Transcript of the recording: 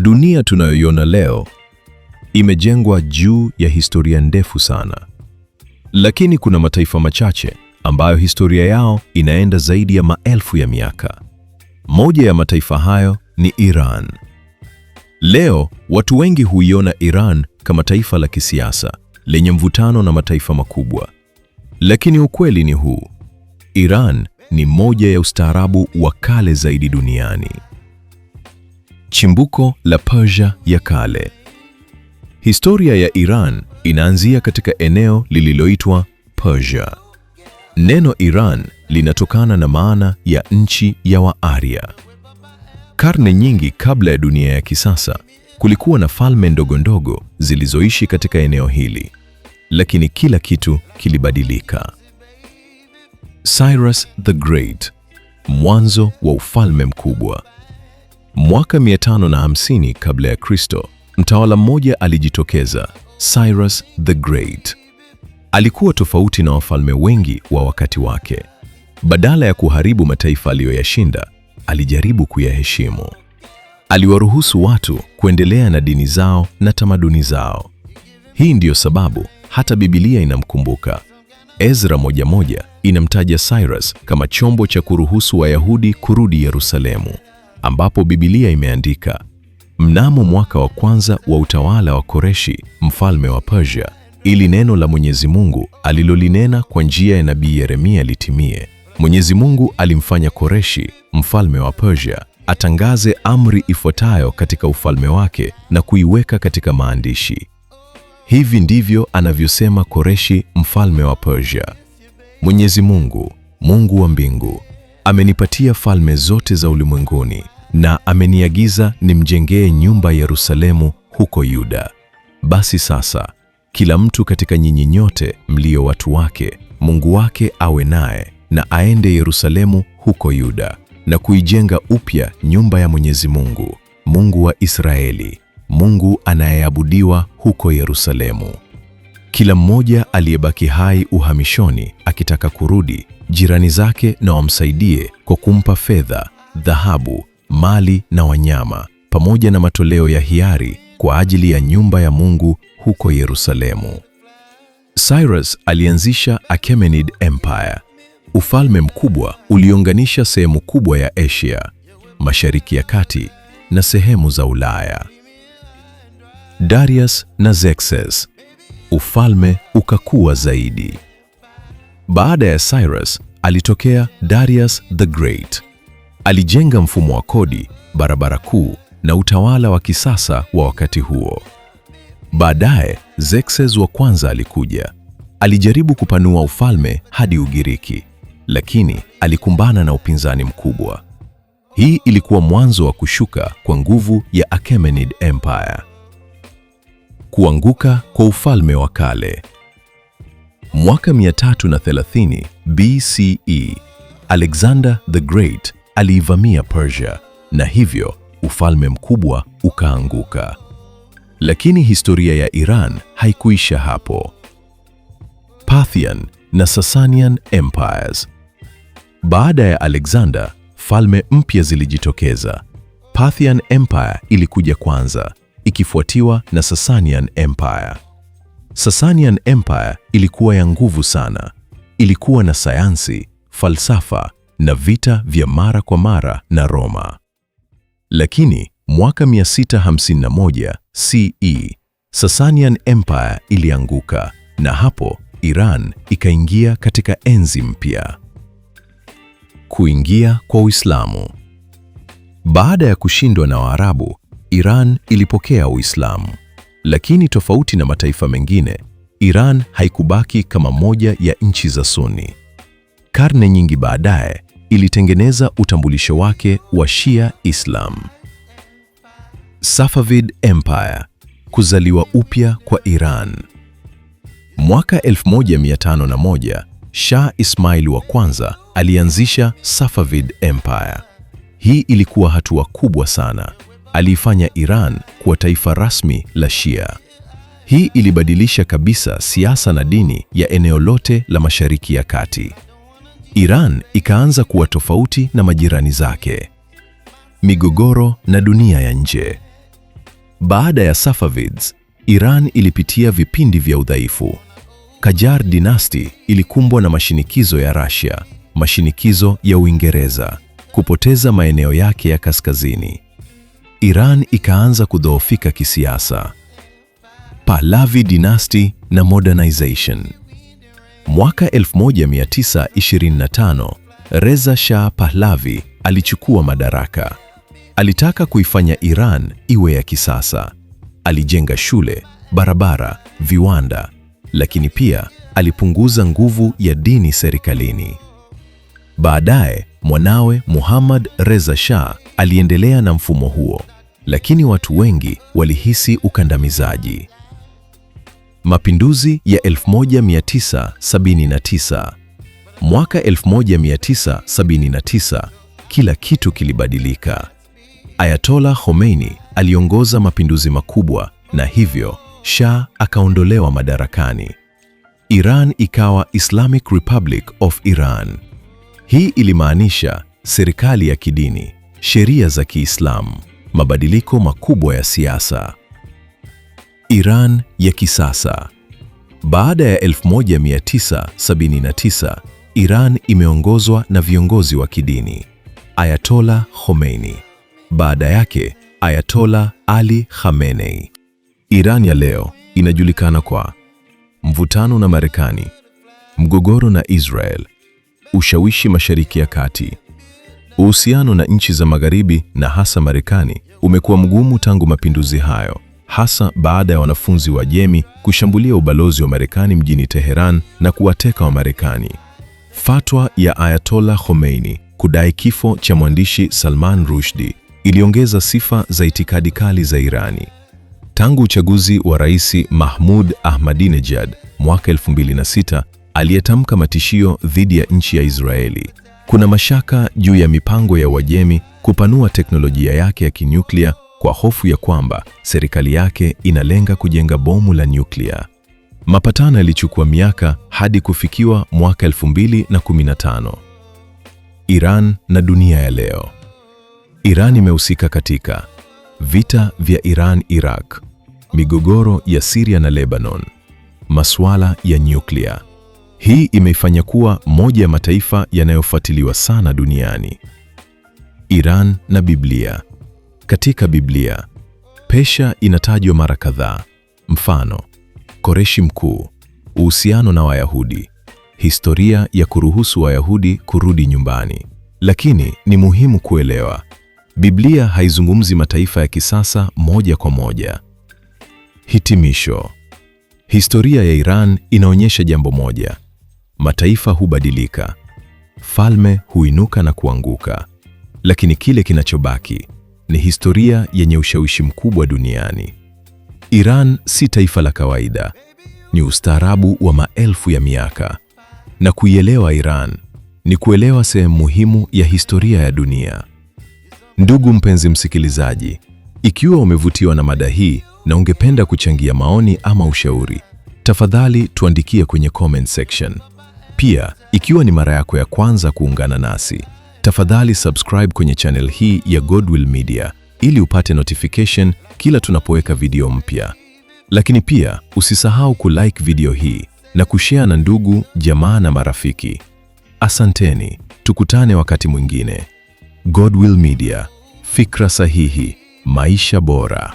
Dunia tunayoiona leo imejengwa juu ya historia ndefu sana. Lakini kuna mataifa machache ambayo historia yao inaenda zaidi ya maelfu ya miaka. Moja ya mataifa hayo ni Iran. Leo watu wengi huiona Iran kama taifa la kisiasa lenye mvutano na mataifa makubwa. Lakini ukweli ni huu: Iran ni moja ya ustaarabu wa kale zaidi duniani. Chimbuko la Persia ya kale. Historia ya Iran inaanzia katika eneo lililoitwa Persia. Neno Iran linatokana na maana ya nchi ya Waarya. Karne nyingi kabla ya dunia ya kisasa, kulikuwa na falme ndogo ndogo zilizoishi katika eneo hili. Lakini kila kitu kilibadilika. Cyrus the Great, mwanzo wa ufalme mkubwa. Mwaka 550 kabla ya Kristo, mtawala mmoja alijitokeza, Cyrus the Great. Alikuwa tofauti na wafalme wengi wa wakati wake. Badala ya kuharibu mataifa aliyoyashinda, alijaribu kuyaheshimu. Aliwaruhusu watu kuendelea na dini zao na tamaduni zao. Hii ndiyo sababu hata Biblia inamkumbuka. Ezra 1:1 inamtaja Cyrus kama chombo cha kuruhusu Wayahudi kurudi Yerusalemu, ambapo Biblia imeandika, mnamo mwaka wa kwanza wa utawala wa Koreshi, mfalme wa Persia, ili neno la Mwenyezi Mungu alilolinena kwa njia ya nabii Yeremia litimie, Mwenyezi Mungu alimfanya Koreshi, mfalme wa Persia, atangaze amri ifuatayo katika ufalme wake na kuiweka katika maandishi. Hivi ndivyo anavyosema Koreshi, mfalme wa Persia: Mwenyezi Mungu, Mungu wa mbingu, amenipatia falme zote za ulimwenguni na ameniagiza nimjengee nyumba Yerusalemu huko Yuda. Basi sasa, kila mtu katika nyinyi nyote mlio watu wake, Mungu wake awe naye na aende Yerusalemu huko Yuda na kuijenga upya nyumba ya Mwenyezi Mungu, Mungu wa Israeli, Mungu anayeabudiwa huko Yerusalemu. Kila mmoja aliyebaki hai uhamishoni akitaka kurudi, jirani zake na wamsaidie kwa kumpa fedha, dhahabu, mali na wanyama, pamoja na matoleo ya hiari kwa ajili ya nyumba ya Mungu huko Yerusalemu. Cyrus alianzisha Achaemenid Empire, ufalme mkubwa uliounganisha sehemu kubwa ya Asia, Mashariki ya Kati na sehemu za Ulaya. Darius na Xerxes, ufalme ukakua zaidi. Baada ya Cyrus alitokea Darius the Great. Alijenga mfumo wa kodi, barabara kuu na utawala wa kisasa wa wakati huo. Baadaye Xerxes wa kwanza alikuja. Alijaribu kupanua ufalme hadi Ugiriki, lakini alikumbana na upinzani mkubwa. Hii ilikuwa mwanzo wa kushuka kwa nguvu ya Achaemenid Empire. Kuanguka kwa ufalme wa kale. Mwaka 330 BCE, Alexander the Great aliivamia Persia na hivyo ufalme mkubwa ukaanguka. Lakini historia ya Iran haikuisha hapo. Parthian na Sasanian Empires. Baada ya Alexander, falme mpya zilijitokeza. Parthian Empire ilikuja kwanza, ikifuatiwa na Sasanian Empire. Sasanian Empire ilikuwa ya nguvu sana. Ilikuwa na sayansi, falsafa na vita vya mara kwa mara na Roma. Lakini mwaka 651 CE, Sasanian Empire ilianguka na hapo Iran ikaingia katika enzi mpya. Kuingia kwa Uislamu. Baada ya kushindwa na Waarabu, Iran ilipokea Uislamu. Lakini tofauti na mataifa mengine, Iran haikubaki kama moja ya nchi za Sunni. Karne nyingi baadaye, ilitengeneza utambulisho wake wa Shia Islam. Safavid Empire, kuzaliwa upya kwa Iran. Mwaka 1501, Shah Ismail wa kwanza alianzisha Safavid Empire. Hii ilikuwa hatua kubwa sana. Aliifanya Iran kuwa taifa rasmi la Shia. Hii ilibadilisha kabisa siasa na dini ya eneo lote la Mashariki ya Kati. Iran ikaanza kuwa tofauti na majirani zake. Migogoro na dunia ya nje. Baada ya Safavids, Iran ilipitia vipindi vya udhaifu. Qajar Dynasty ilikumbwa na mashinikizo ya Russia, mashinikizo ya Uingereza, kupoteza maeneo yake ya kaskazini. Iran ikaanza kudhoofika kisiasa. Pahlavi Dynasty na modernization. Mwaka 1925, Reza Shah Pahlavi alichukua madaraka. Alitaka kuifanya Iran iwe ya kisasa. Alijenga shule, barabara, viwanda, lakini pia alipunguza nguvu ya dini serikalini. Baadaye, mwanawe Muhammad Reza Shah aliendelea na mfumo huo, lakini watu wengi walihisi ukandamizaji. Mapinduzi ya 1979. Mwaka 1979, kila kitu kilibadilika. Ayatollah Khomeini aliongoza mapinduzi makubwa na hivyo Shah akaondolewa madarakani. Iran ikawa Islamic Republic of Iran. Hii ilimaanisha serikali ya kidini, sheria za Kiislamu, mabadiliko makubwa ya siasa. Iran ya kisasa. Baada ya 1979, Iran imeongozwa na viongozi wa kidini. Ayatollah Khomeini. Baada yake, Ayatollah Ali Khamenei. Iran ya leo inajulikana kwa mvutano na Marekani, mgogoro na Israel, ushawishi Mashariki ya Kati. Uhusiano na nchi za Magharibi na hasa Marekani umekuwa mgumu tangu mapinduzi hayo, hasa baada ya wanafunzi wa Jemi kushambulia ubalozi wa Marekani mjini Teheran na kuwateka wa Marekani. Fatwa ya Ayatollah Khomeini kudai kifo cha mwandishi Salman Rushdie iliongeza sifa za itikadi kali za Irani. Tangu uchaguzi wa Rais Mahmoud Ahmadinejad mwaka 2006 aliyetamka matishio dhidi ya nchi ya Israeli, kuna mashaka juu ya mipango ya Uajemi kupanua teknolojia yake ya kinyuklia kwa hofu ya kwamba serikali yake inalenga kujenga bomu la nyuklia. Mapatano yalichukua miaka hadi kufikiwa mwaka 2015. Iran na dunia ya leo. Iran imehusika katika vita vya Iran-Iraq, migogoro ya Syria na Lebanon, masuala ya nyuklia. Hii imeifanya kuwa moja ya mataifa yanayofuatiliwa sana duniani. Iran na Biblia. Katika Biblia, Pesha inatajwa mara kadhaa. Mfano, Koreshi Mkuu, uhusiano na Wayahudi, historia ya kuruhusu Wayahudi kurudi nyumbani. Lakini ni muhimu kuelewa, Biblia haizungumzi mataifa ya kisasa moja kwa moja. Hitimisho. Historia ya Iran inaonyesha jambo moja: mataifa hubadilika, falme huinuka na kuanguka, lakini kile kinachobaki ni historia yenye ushawishi mkubwa duniani. Iran si taifa la kawaida, ni ustaarabu wa maelfu ya miaka. Na kuielewa Iran ni kuelewa sehemu muhimu ya historia ya dunia. Ndugu mpenzi msikilizaji, ikiwa umevutiwa na mada hii na ungependa kuchangia maoni ama ushauri, tafadhali tuandikie kwenye comment section. Pia, ikiwa ni mara yako ya kwanza kuungana nasi, tafadhali subscribe kwenye channel hii ya Godwill Media ili upate notification kila tunapoweka video mpya. Lakini pia usisahau kulike video hii na kushare na ndugu, jamaa na marafiki. Asanteni, tukutane wakati mwingine. Godwill Media, fikra sahihi, maisha bora.